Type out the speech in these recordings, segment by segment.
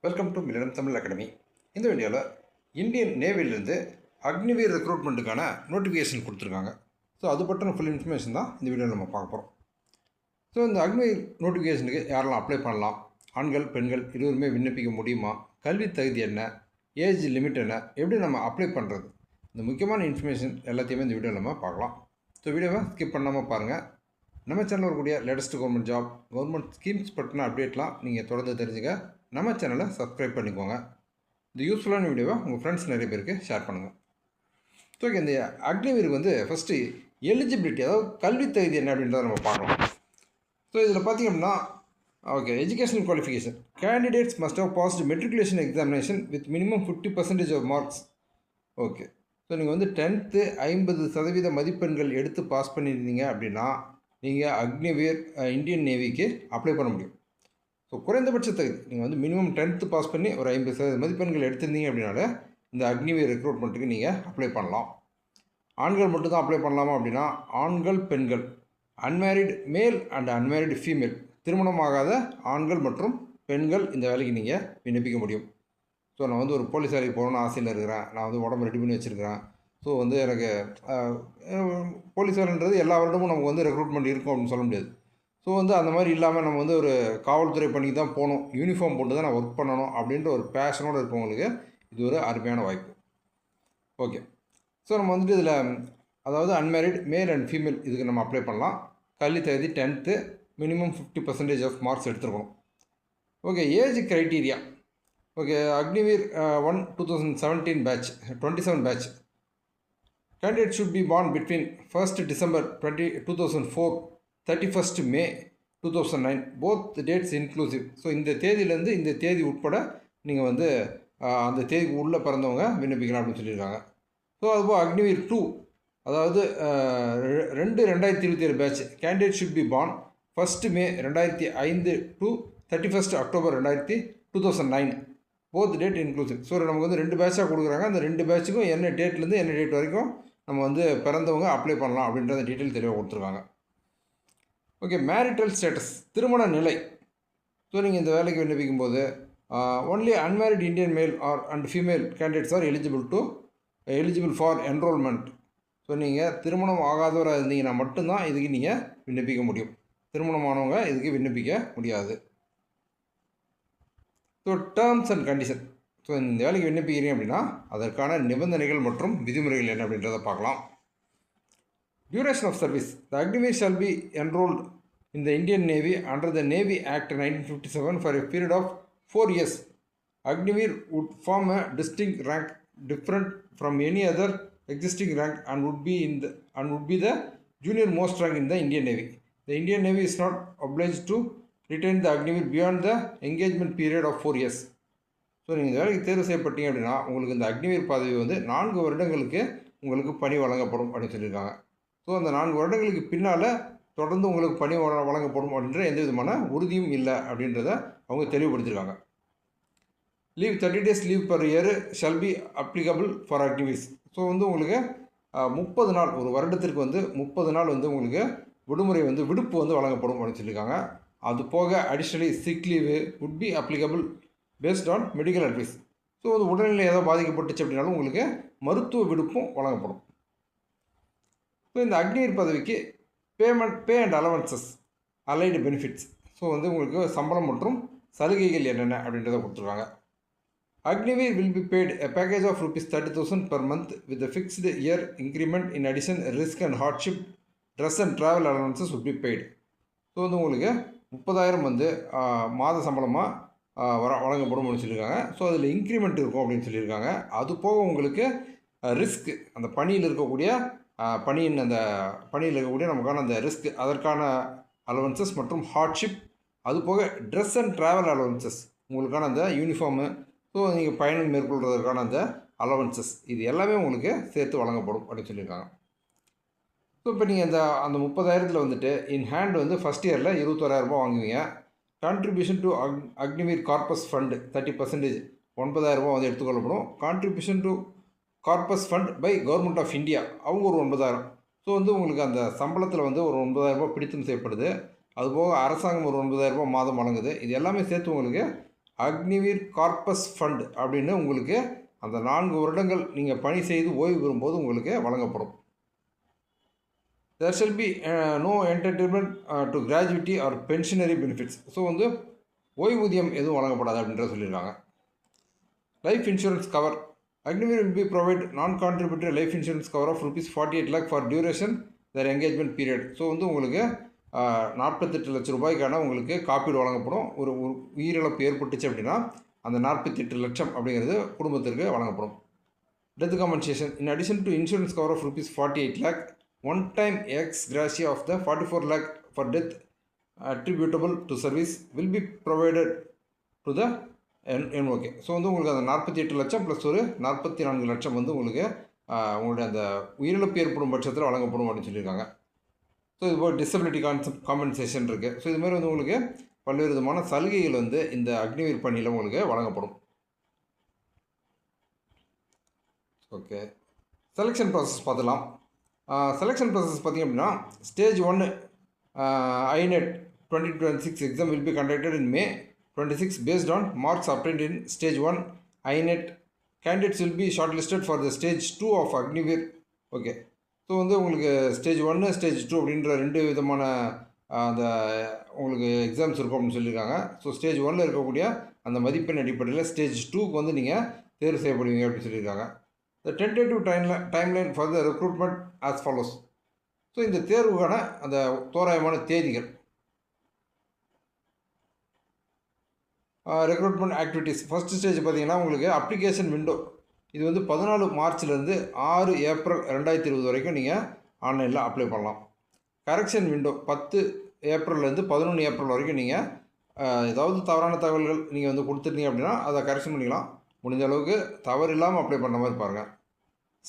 Welcome to மில்லியம் Tamil academy. இந்த வீடியோவில் Indian நேவியிலிருந்து Agniveer ரெக்ரூட்மெண்ட்டுக்கான notification கொடுத்துருக்காங்க. ஸோ அது பற்றின ஃபுல் இன்ஃபர்மேஷன் தான் இந்த வீடியோவில் நம்ம பார்க்க போகிறோம். ஸோ இந்த அக்னிவீர் நோட்டிஃபிகேஷனுக்கு யாரெல்லாம் அப்ளை பண்ணலாம், ஆண்கள் பெண்கள் இருவருமே விண்ணப்பிக்க முடியுமா, கல்வி தகுதி என்ன, ஏஜ் லிமிட் என்ன, எப்படி நம்ம அப்ளை பண்ணுறது, இந்த முக்கியமான இன்ஃபர்மேஷன் எல்லாத்தையுமே இந்த வீடியோவில் நம்ம பார்க்கலாம். ஸோ வீடியோவை ஸ்கிப் பண்ணாமல் பாருங்கள். நம்ம சேனலில் வரக்கூடிய latest government job, government schemes பற்றின அப்டேட்லாம் நீங்கள் தொடர்ந்து தெரிஞ்சுக்க நம்ம சேனலை சப்ஸ்கிரைப் பண்ணிக்கோங்க. இந்த யூஸ்ஃபுல்லான வீடியோவை உங்கள் ஃப்ரெண்ட்ஸ் நிறைய பேருக்கு ஷேர் பண்ணுங்கள். ஸோ இந்த அக்னிவீருக்கு வந்து ஃபஸ்ட்டு எலிஜிபிலிட்டி, அதாவது கல்வி தகுதி என்ன அப்படின்றத நம்ம பார்க்கலாம். ஸோ இதில் பார்த்திங்க அப்படின்னா educational qualification candidates must have passed matriculation examination with minimum 50% of marks. Okay, so நீங்கள் வந்து 10th 50% மதிப்பெண்கள் எடுத்து பாஸ் பண்ணியிருந்தீங்க அப்படின்னா நீங்கள் அக்னிவீர் இந்தியன் நேவிக்கு அப்ளை பண்ண முடியும். ஸோ குறைந்தபட்ச தகுதி நீங்கள் வந்து மினிமம் 10th பாஸ் பண்ணி ஒரு 50% மதிப்பெண்கள் எடுத்திருந்தீங்க அப்படின்னால இந்த அக்னிவீர் ரெக்ரூட்மெண்ட்டுக்கு நீங்கள் அப்ளை பண்ணலாம். ஆண்கள் மட்டும்தான் அப்ளை பண்ணலாமா அப்படின்னா ஆண்கள் பெண்கள், unmarried male and unmarried female, திருமணமாகாத ஆண்கள் மற்றும் பெண்கள் இந்த வேலைக்கு நீங்கள் விண்ணப்பிக்க முடியும். ஸோ நான் வந்து ஒரு போலீஸ் வேலைக்கு போகணுன்னு ஆசையில் இருக்கிறேன், நான் வந்து உடம்பு ரெடி பண்ணி வச்சுருக்கிறேன், ஸோ வந்து எனக்கு போலீஸ் வேலைன்றது எல்லா வருடமும் நமக்கு வந்து ரெக்ரூட்மெண்ட் இருக்கும் அப்படின்னு சொல்ல முடியாது. ஸோ வந்து அந்த மாதிரி இல்லாமல் நம்ம வந்து ஒரு காவல்துறை பணிக்கு தான் போகணும், யூனிஃபார்ம் போட்டு தான் நான் ஒர்க் பண்ணணும் அப்படின்ற ஒரு பேஷனோடு இருக்கவங்களுக்கு இது ஒரு அருமையான வாய்ப்பு. ஓகே, ஸோ நம்ம வந்துட்டு இதில் அதாவது அன்மேரிட் மேல் அண்ட் ஃபீமேல் இதுக்கு நம்ம அப்ளை பண்ணலாம். கல்வி தகுதி 10th மினிமம் 50% ஆஃப் மார்க்ஸ் எடுத்துருக்கணும். Okay, age criteria. Okay, Agniveer 1 2017 batch 27 batch candidate should be born between 1st December 2004 31st May 2009 both dates inclusive. So இந்த தேதியிலேருந்து இந்த தேதி உட்பட நீங்கள் வந்து அந்த தேதிக்கு உள்ளே பிறந்தவங்க விண்ணப்பிக்கலாம் அப்படின்னு சொல்லியிருக்காங்க. ஸோ அதுபோல் அக்னிவீர் 2 அதாவது 2027 batch candidate should be born 1st May 2005 to 31st October 2009 both date inclusive. So நமக்கு வந்து 2 பேட்சாக கொடுக்குறாங்க. அந்த 2 பேட்சுக்கும் என்ன டேட்லேருந்து என்ன டேட் வரைக்கும் நம்ம வந்து பிறந்தவங்க அப்ளை பண்ணலாம் அப்படின்றத டீட்டெயில் தெளிவாக கொடுத்துருக்காங்க. ஓகே, மேரிட்டல் ஸ்டேட்டஸ், திருமண நிலை. ஸோ நீங்கள் இந்த வேலைக்கு விண்ணப்பிக்கும் போது only unmarried Indian male or and female candidates are eligible for enrolment. So நீங்கள் திருமணம் ஆகாதவராக இருந்தீங்கன்னா மட்டும்தான் இதுக்கு நீங்கள் விண்ணப்பிக்க முடியும், திருமணமானவங்க இதுக்கு விண்ணப்பிக்க முடியாது. So terms and condition. So இந்த வேலைக்கு விண்ணப்பிக்கிறீங்க அப்படின்னா அதற்கான நிபந்தனைகள் மற்றும் விதிமுறைகள் என்ன அப்படின்றத பார்க்கலாம். Duration of service. The Agnivir shall be enrolled in the Indian Navy under the Navy Act 1957 for a period of 4 years. Agnivir would form a distinct rank different from any other existing rank and would be the junior most rank in the Indian Navy. The Indian Navy is not obliged to retain the Agnivir beyond the engagement period of 4 years. So நீங்கள் இந்த வேலைக்கு தேர்வு செய்யப்பட்டீங்க அப்படின்னா உங்களுக்கு இந்த அக்னிவீர் பதவி வந்து 4 வருடங்களுக்கு உங்களுக்கு பணி வழங்கப்படும் அப்படின்னு சொல்லியிருக்காங்க. ஸோ அந்த 4 வருடங்களுக்கு பின்னால் தொடர்ந்து உங்களுக்கு பணி வழங்கப்படும் அப்படின்ற எந்த விதமான உறுதியும் இல்லை அப்படின்றத அவங்க தெளிவுபடுத்தியிருக்காங்க. Leave 30 days leave per year shall be applicable for Agniveers. So வந்து உங்களுக்கு 30 நாள், ஒரு வருடத்திற்கு வந்து 30 நாள் வந்து உங்களுக்கு விடுமுறை வந்து விடுப்பு வந்து வழங்கப்படும் அப்படின்னு சொல்லியிருக்காங்க. அது போக additionally sick leave would be applicable based on medical advice. So வந்து உடல்நிலை ஏதோ பாதிக்கப்பட்டுச்சு அப்படின்னாலும் உங்களுக்கு மருத்துவ விடுப்பும் வழங்கப்படும். ஸோ இந்த அக்னிவீர் பதவிக்கு pay and allowances allied benefits. So வந்து உங்களுக்கு சம்பளம் மற்றும் சலுகைகள் என்னென்ன அப்படின்றத கொடுத்துருக்காங்க. Agniveer will be paid a package of ₹30,000 per month with a fixed year increment. In addition, risk and hardship dress and travel allowances would be paid. So வந்து உங்களுக்கு 30,000 வந்து மாத சம்பளமாக வழங்கப்படும் அப்படின்னு சொல்லியிருக்காங்க. ஸோ அதில் இன்க்ரிமெண்ட் இருக்கும் அப்படின்னு சொல்லியிருக்காங்க. அது போக உங்களுக்கு ரிஸ்க், அந்த பணியில் இருக்கக்கூடிய அந்த பணியில் இருக்கக்கூடிய நமக்கான அந்த ரிஸ்க், அதற்கான அலவன்சஸ் மற்றும் ஹார்ட்ஷிப், அது போக ட்ரெஸ் அண்ட் ட்ராவல் அலவன்சஸ், உங்களுக்கான அந்த யூனிஃபார்மு, ஸோ நீங்கள் பயணம் மேற்கொள்வதற்கான அந்த அலவன்சஸ், இது எல்லாமே உங்களுக்கு சேர்த்து வழங்கப்படும் அப்படின்னு சொல்லியிருக்காங்க. ஸோ இப்போ நீங்கள் அந்த 30,000 வந்துட்டு இன் ஹேண்ட் வந்து ஃபஸ்ட் இயரில் 21,000 வாங்குவீங்க. Contribution to Agniveer corpus fund 30% 9,000 வந்து எடுத்துக்கொள்ளப்படும். Contribution to corpus fund by government of India அவங்க ஒரு 9,000. ஸோ வந்து உங்களுக்கு அந்த சம்பளத்தில் வந்து ஒரு 9,000 பிடித்தம் செய்யப்படுது. அதுபோக அரசாங்கம் ஒரு 9,000 மாதம் வழங்குது. இது எல்லாமே சேர்த்து உங்களுக்கு அக்னிவீர் கார்பஸ் ஃபண்ட் அப்படின்னு உங்களுக்கு அந்த 4 வருடங்கள் நீங்கள் பணி செய்து ஓய்வு பெறும்போது உங்களுக்கு வழங்கப்படும். There shall be no entitlement to gratuity or pensionary benefits. So வந்து ஓய்வூதியம் எதுவும் வழங்கப்படாது அப்படின்றத சொல்லியிருக்காங்க. Life insurance cover. Agniveer will be provide non-contributory life insurance cover of rupees 48 lakh for duration their engagement period. So வந்து உங்களுக்கு 48 லட்சம் ரூபாய்க்கான உங்களுக்கு காப்பீடு வழங்கப்படும். ஒரு உயிரிழப்பு ஏற்பட்டுச்சு அப்படின்னா அந்த 48 லட்சம் அப்படிங்கிறது குடும்பத்திற்கு வழங்கப்படும். Death compensation. In addition to insurance cover of rupees 48 lakh, one time ex gratia of the 44 lakh for death attributable to service will be provided to the NOK. So வந்து உங்களுக்கு அந்த 48 லட்சம் ப்ளஸ் ஒரு 44 லட்சம் வந்து உங்களுக்கு உங்களுடைய அந்த உயிரிழப்பு ஏற்படும் பட்சத்தில் வழங்கப்படும் அப்படின்னு சொல்லியிருக்காங்க. ஸோ இது போல் டிசபிலிட்டி காம்பன்சேஷன் இருக்குது. ஸோ இதுமாதிரி வந்து உங்களுக்கு பல்வேறு விதமான சலுகைகள் வந்து இந்த அக்னிவீர் பணியில் உங்களுக்கு வழங்கப்படும். ஓகே, செலெக்ஷன் ப்ராசஸ் பார்த்துலாம். செலெக்ஷன் ப்ராசஸ் பார்த்திங்க அப்படின்னா stage 1 INET 2026 exam will be conducted in May 26 based on marks obtained in stage 1 INET. Candidates will be shortlisted for the stage 2 of Agniveer. Okay, so வந்து உங்களுக்கு stage 1 stage 2 அப்படின்ற 2 விதமான அந்த உங்களுக்கு exams இருக்கும் அப்படின்னு சொல்லியிருக்காங்க. ஸோ ஸ்டேஜ் 1 இருக்கக்கூடிய அந்த மதிப்பெண் அடிப்படையில் ஸ்டேஜ் 2க்கு வந்து நீங்கள் தேர்வு செய்யப்படுவீங்க அப்படின்னு சொல்லியிருக்காங்க. The tentative timeline for the recruitment as follows. So இந்த தேர்வுக்கான அந்த தோராயமான தேதிகள். Recruitment activities. ஃபஸ்ட் ஸ்டேஜ் பார்த்திங்கன்னா உங்களுக்கு அப்ளிகேஷன் விண்டோ. இது வந்து 14 மார்ச்லேருந்து 6 ஏப்ரல் 2020 வரைக்கும் நீங்கள் ஆன்லைனில் அப்ளை பண்ணலாம். கரெக்ஷன் விண்டோ 10 ஏப்ரல்லேருந்து 11 ஏப்ரல் வரைக்கும் நீங்கள் ஏதாவது தவறான தகவல்கள் நீங்கள் வந்து கொடுத்துருந்தீங்க அப்படின்னா அதை கரெக்ஷன் பண்ணிக்கலாம். முடிஞ்ச அளவுக்கு தவறு இல்லாமல் அப்ளை பண்ணுற மாதிரி பாருங்கள்.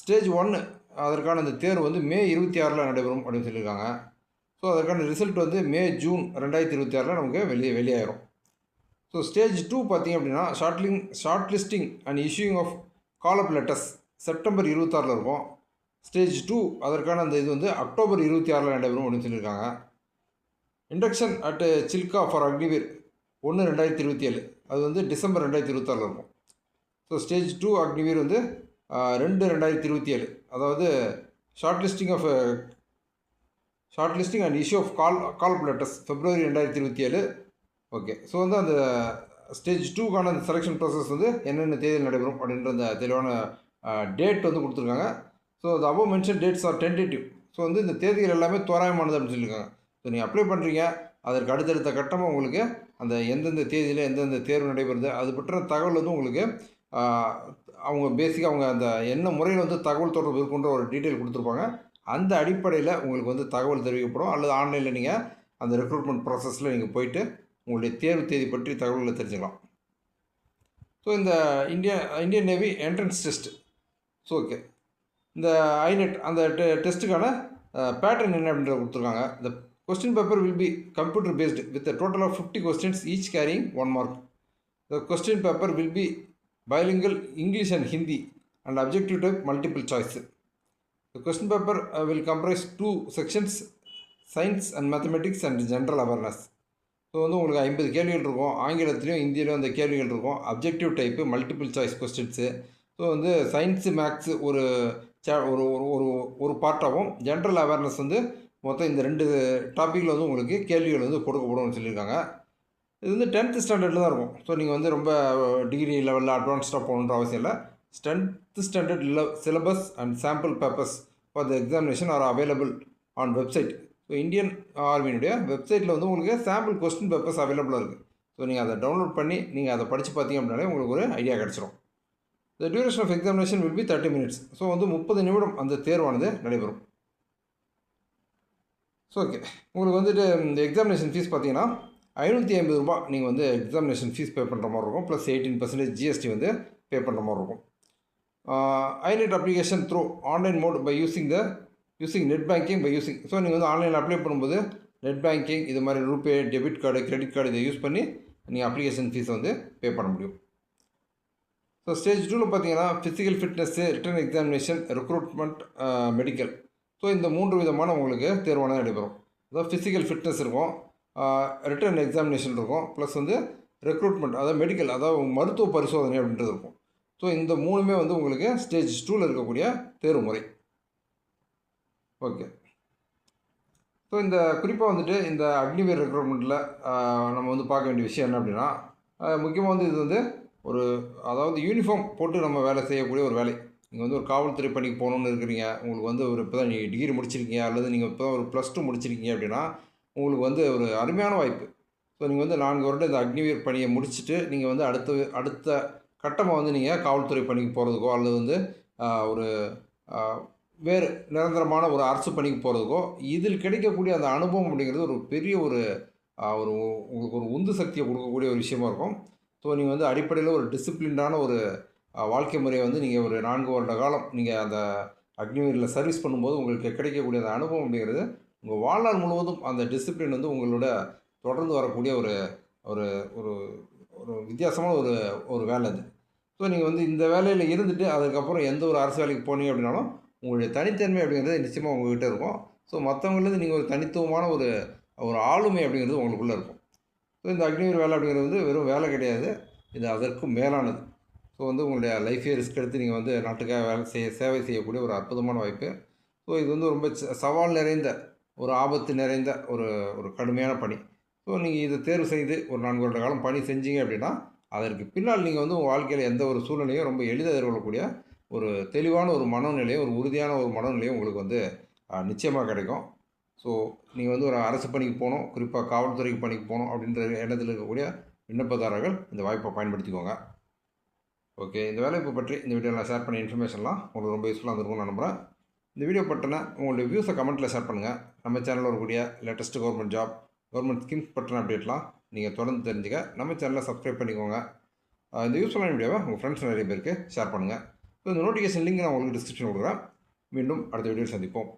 ஸ்டேஜ் 1 அதற்கான இந்த தேர்வு வந்து May 26 நடைபெறும் அப்படின்னு சொல்லியிருக்காங்க. ஸோ அதற்கான ரிசல்ட் வந்து May June 2026 நமக்கு வெளியாயிரும். ஸோ ஸ்டேஜ் 2 பார்த்திங்க அப்படின்னா short listing and issuing of call up letters September 26 இருக்கும். ஸ்டேஜ் 2 அதற்கான அந்த இது வந்து அக்டோபர் 26 நடைபெறும் அப்படின்னு சொல்லியிருக்காங்க. Induction at Chilika for Agniveer 1/2027 அது வந்து டிசம்பர் 2026 இருக்கும். ஸோ ஸ்டேஜ் 2 அக்னிவீர் வந்து 2/2027 அதாவது short listing and issue of call up letters February 2027. Okay, so வந்து அந்த ஸ்டேஜ் 2க்கான அந்த செலெக்ஷன் ப்ராசஸ் வந்து என்னென்ன தேதியில் நடைபெறும் அப்படின்ற அந்த தெளிவான டேட் வந்து கொடுத்துருக்காங்க. ஸோ அது above mention dates R tentative. So வந்து இந்த தேதிகள் எல்லாமே தோராயமானது அப்படின்னு சொல்லியிருக்காங்க. ஸோ நீங்கள் அப்ளை பண்ணுறீங்க, அதற்கு அடுத்தடுத்த கட்டமாக உங்களுக்கு அந்த எந்தெந்த தேதியில் எந்தெந்த தேர்வு நடைபெறுது அது பற்றின தகவல் வந்து உங்களுக்கு அவங்க பேசிக்காக அவங்க அந்த என்ன முறையில் வந்து தகவல் தொடர்பு இருக்குன்ற ஒரு டீட்டெயில் கொடுத்துருப்பாங்க. அந்த அடிப்படையில் உங்களுக்கு வந்து தகவல் தெரிவிக்கப்படும். அல்லது ஆன்லைனில் நீங்கள் அந்த ரெக்ரூட்மெண்ட் ப்ராசஸில் நீங்கள் போயிட்டு உங்களுடைய தேர்வு தேதி பற்றி தகவல்களை தெரிஞ்சுக்கலாம். ஸோ இந்த Indian navy entrance test. So okay, இந்த INET அந்த டெஸ்ட்டுக்கான பேட்டர்ன் என்ன அப்படின்றத கொடுத்துருக்காங்க. இந்த question paper will be computer based with a total of 50 questions each carrying 1 mark. The question paper will be bilingual English and Hindi and objective type multiple choice. The question paper will comprise 2 sections, science and mathematics and general awareness. So வந்து உங்களுக்கு 50 கேள்விகள் இருக்கும். ஆங்கிலத்திலையும் இந்தியிலையும் அந்த கேள்விகள் இருக்கும். Objective type multiple choice questions. So வந்து science maths ஒரு ஒரு பார்ட்டாகவும் ஜென்ரல் அவேர்னஸ் வந்து மொத்தம் இந்த 2 டாப்பிக்கில் வந்து உங்களுக்கு கேள்விகள் வந்து கொடுக்கப்படும்னு சொல்லியிருக்காங்க. இது வந்து 10th ஸ்டாண்டர்டில் தான் இருக்கும். ஸோ நீங்கள் வந்து ரொம்ப டிகிரி லெவலில் அட்வான்ஸ்டாக போகணுன்ற அவசியம் இல்லை. 10th standard syllabus and sample papers for the examination are available on website. So Indian ஆர்மியினுடைய வெப்சைட்டில் வந்து உங்களுக்கு சாம்பிள் கொஸ்டின் பேப்பர்ஸ் அவைலபிளாக இருக்குது. ஸோ நீங்கள் அதை டவுன்லோட் பண்ணி நீங்கள் அதை படித்து பார்த்தீங்க அப்படின்னாலே உங்களுக்கு ஒரு ஐடியா கிடச்சிரும். The duration of examination will be 30 minutes. So வந்து 30 நிமிடம் அந்த தேர்வானது நடைபெறும். ஸோ ஓகே, உங்களுக்கு வந்துட்டு இந்த எக்ஸாமினேஷன் ஃபீஸ் பார்த்தீங்கன்னா 550 ரூபா நீங்கள் வந்து எக்ஸாமினேஷன் ஃபீஸ் பே பண்ணுற மாதிரி இருக்கும். ப்ளஸ் 18% GST வந்து பே பண்ணுற மாதிரி இருக்கும். INET application through online mode by using net banking so நீங்கள் வந்து ஆன்லைனில் அப்ளை பண்ணும்போது நெட் பேங்கிங் இது மாதிரி RuPay, debit card, credit card இதை யூஸ் பண்ணி நீங்கள் அப்ளிகேஷன் ஃபீஸை வந்து பே பண்ண முடியும். ஸோ ஸ்டேஜ் 2ல் பார்த்தீங்கன்னா physical fitness, return examination, recruitment, medical. So இந்த 3 விதமான உங்களுக்கு தேர்வானது நடைபெறும். அதாவது ஃபிசிக்கல் ஃபிட்னஸ் இருக்கும், ரிட்டன் எக்ஸாமினேஷன் இருக்கும், ப்ளஸ் வந்து ரெக்ரூட்மெண்ட், அதாவது மெடிக்கல், அதாவது மருத்துவ பரிசோதனை அப்படின்றது இருக்கும். ஸோ இந்த 3மே வந்து உங்களுக்கு ஸ்டேஜ் 2ல் இருக்கக்கூடிய தேர்வு முறை. ஓகே. ஸோ இந்த குறிப்பாக வந்துட்டு இந்த அக்னிவீர் ரெக்ரூட்மெண்ட்டில் நம்ம வந்து பார்க்க வேண்டிய விஷயம் என்ன அப்படின்னா, முக்கியமாக வந்து இது வந்து ஒரு, அதாவது யூனிஃபார்ம் போட்டு நம்ம வேலை செய்யக்கூடிய ஒரு வேலை. நீங்கள் வந்து ஒரு காவல்துறை பணிக்கு போகணுன்னு இருக்கிறீங்க, உங்களுக்கு வந்து ஒரு இப்போ தான் நீங்கள் டிகிரி முடிச்சிருக்கீங்க, அல்லது நீங்கள் இப்போ தான் ஒரு +2 முடிச்சிருக்கீங்க அப்படின்னா உங்களுக்கு வந்து ஒரு அருமையான வாய்ப்பு. ஸோ நீங்கள் வந்து 4 வருடம் இந்த அக்னிவீர் பணியை முடிச்சுட்டு நீங்கள் வந்து அடுத்த கட்டமாக வந்து நீங்கள் காவல்துறை பணிக்கு போகிறதுக்கோ, அல்லது வந்து ஒரு வேறு நிரந்தரமான ஒரு அரசு பணிக்கு போகிறதுக்கோ, இதில் கிடைக்கக்கூடிய அந்த அனுபவம் அப்படிங்கிறது ஒரு பெரிய ஒரு ஒரு உங்களுக்கு ஒரு உந்து சக்தியை கொடுக்கக்கூடிய ஒரு விஷயமா இருக்கும். ஸோ நீங்கள் வந்து அடிப்படையில் ஒரு டிசிப்ளின்டான ஒரு வாழ்க்கை முறையை வந்து நீங்கள் ஒரு 4 வருட காலம் நீங்கள் அந்த அக்னிவீரில் சர்வீஸ் பண்ணும்போது உங்களுக்கு கிடைக்கக்கூடிய அந்த அனுபவம் அப்படிங்கிறது உங்கள் வாழ்நாள் முழுவதும் அந்த டிசிப்ளின் வந்து உங்களோட தொடர்ந்து வரக்கூடிய ஒரு ஒரு ஒரு ஒரு வித்தியாசமான ஒரு வேலை அது. ஸோ நீங்கள் வந்து இந்த வேலையில் இருந்துட்டு அதுக்கப்புறம் எந்த ஒரு அரசு வேலைக்கு போனீங்க அப்படின்னாலும் உங்களுடைய தனித்தன்மை அப்படிங்கிறது நிச்சயமாக உங்கள்கிட்ட இருக்கும். ஸோ மற்றவங்கலேருந்து நீங்கள் ஒரு தனித்துவமான ஒரு ஒரு ஆளுமை அப்படிங்கிறது உங்களுக்குள்ளே இருக்கும். ஸோ இந்த அக்னிவீர் வேலை அப்படிங்கிறது வந்து வெறும் வேலை கிடையாது, இது அதற்கும் மேலானது. ஸோ வந்து உங்களுடைய லைஃபே ரிஸ்க் எடுத்து நீங்கள் வந்து நாட்டுக்காக சேவை செய்யக்கூடிய ஒரு அற்புதமான வாய்ப்பு. ஸோ இது வந்து ரொம்ப சவால் நிறைந்த, ஒரு ஆபத்து நிறைந்த ஒரு ஒரு கடுமையான பணி. ஸோ நீங்கள் இதை தேர்வு செய்து ஒரு 4 வருட காலம் பணி செஞ்சீங்க அப்படின்னா, அதற்கு பின்னால் நீங்கள் வந்து உங்கள் வாழ்க்கையில் எந்த ஒரு சூழ்நிலையும் ரொம்ப எளிதாக எதிர்கொள்ளக்கூடிய ஒரு தெளிவான ஒரு மனநிலையும், ஒரு உறுதியான ஒரு மனநிலையும் உங்களுக்கு வந்து நிச்சயமாக கிடைக்கும். ஸோ நீங்கள் வந்து ஒரு அரசு பணிக்கு போகணும், குறிப்பாக காவல்துறைக்கு பணிக்கு போகணும் அப்படின்ற எண்ணத்தில் இருக்கக்கூடிய விண்ணப்பதாரர்கள் இந்த வாய்ப்பை பயன்படுத்திக்கோங்க. ஓகே. இந்த வேலைவாய்ப்பு பற்றி இந்த வீடியோவில் நான் ஷேர் பண்ண இன்ஃபர்மேஷன்லாம் உங்களுக்கு ரொம்ப யூஸ்ஃபுல்லாக இருந்திருக்கும்னு நான் நம்புகிறேன். இந்த வீடியோ பற்றின உங்களுடைய வியூஸை கமெண்ட்டில் ஷேர் பண்ணுங்கள். நம்ம சேனலில் வரக்கூடிய latest government job, government schemes பற்றின அப்டேட்லாம் நீங்கள் தொடர்ந்து தெரிஞ்சுக்க நம்ம சேனலை சப்ஸ்கிரைப் பண்ணிக்கோங்க. இந்த யூஸ்ஃபுல்லான வீடியோவை உங்கள் ஃப்ரெண்ட்ஸ் நிறைய பேருக்கு ஷேர் பண்ணுங்கள். ஸோ இந்த நோட்டிஃபிகேஷன் லிங்க் நான் உங்களுக்கு டிஸ்கிரிப்ஷன் கொடுக்குறேன். மீண்டும் அடுத்த வீடியோவில் சந்திப்போம்.